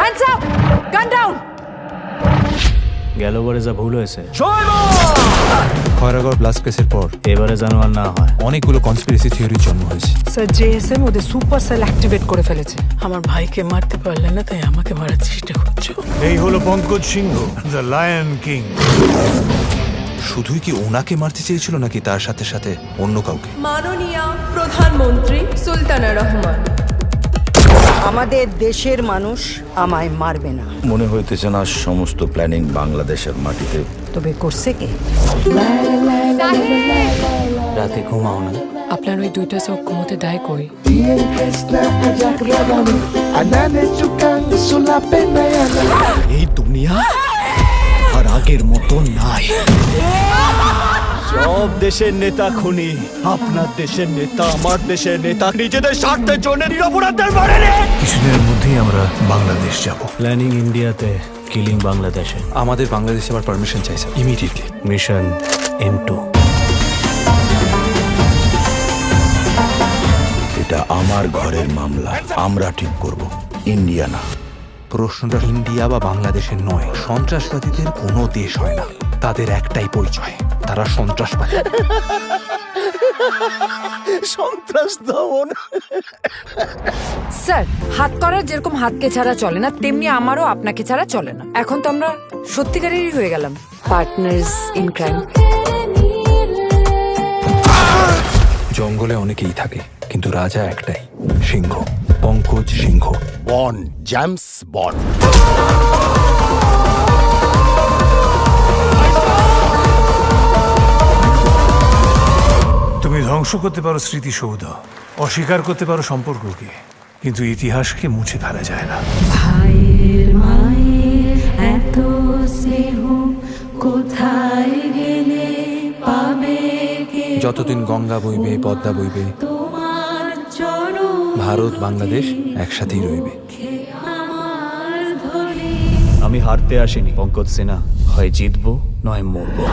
Hands up! Gun down! গেল বারে যা ভুল হয়েছে খয়রাগড় ব্লাস্ট কেসের পর এবারে যেন আর না হয়। অনেকগুলো কনস্পিরেসি থিওরির জন্ম হয়েছে। স্যার জেএসএম ওদের সুপার সেল অ্যাক্টিভেট করে ফেলেছে। আমার ভাইকে মারতে পারলে না, তাই আমাকে মারার চেষ্টা করছো। এই হলো পঙ্কজ সিংহ, দ্য লায়ন কিং। শুধুই কি ওনাকে মারতে চেয়েছিল নাকি তার সাথে সাথে অন্য কাউকে? মাননীয় প্রধানমন্ত্রী সুলতানা রহমান, আমাদের দেশের মানুষ আমায় মারবে না। মনে হইতেছে না সমস্ত প্ল্যানিং বাংলাদেশের মাটিতে। তবে করছে কে? রাতে ঘুমাও না। আপনার ওই দুইটা চোখ ঘুমোতে দেয় কই? এই দুনিয়া আর আগের মতো নাই। সব দেশের নেতা খুনি, আপনার দেশের নেতা, আমার দেশের নেতা নিজেদের স্বার্থের জন্য নিরপরাধদের মারে। কিছুদিনের মধ্যেই আমরা বাংলাদেশ যাব। প্ল্যানিং ইন্ডিয়াতে, কিলিং বাংলাদেশে। আমাদের বাংলাদেশে আবার পারমিশন চাই স্যার, ইমিডিয়েটলি। Mission M2। এটা আমার ঘরের মামলা, আমরা ঠিক করব, ইন্ডিয়া না। প্রশ্নটা ইন্ডিয়া বা বাংলাদেশের নয়, সন্ত্রাসবাদীদের কোনো দেশ হয় না, তাদের একটাই পরিচয়, তারা সন্ত্রাসবাদী। সন্ত্রাস দমন। স্যার, হাত করার যেরকম হাতকে ছাড়া চলে না, তেমনি আমারও আপনাকে ছাড়া চলে না। এখন তো আমরা সত্যিকারেরই হয়ে গেলাম পার্টনার্স ইন ক্রাইম। জঙ্গলে অনেকেই থাকে, কিন্তু রাজা একটাই, Singh, Pankaj Singh. Bond, James Bond. তুমি ধ্বংস করতে পারো স্মৃতিসৌধ, অস্বীকার করতে পারো সম্পর্ককে, কিন্তু ইতিহাসকে মুছে ফেলা যায় না। ভাইয়ের মায়ের এত স্নেহ কোথায় গেলে পাবে কে? যতদিন গঙ্গা বইবে, পদ্মা বইবে, তোমার চরণ ভারত বাংলাদেশ একসাথেই রইবে। আমার ধরে আমি হারতে আসিনি পঙ্কজ সিনহা, হয় জিতবো নয় মরবো।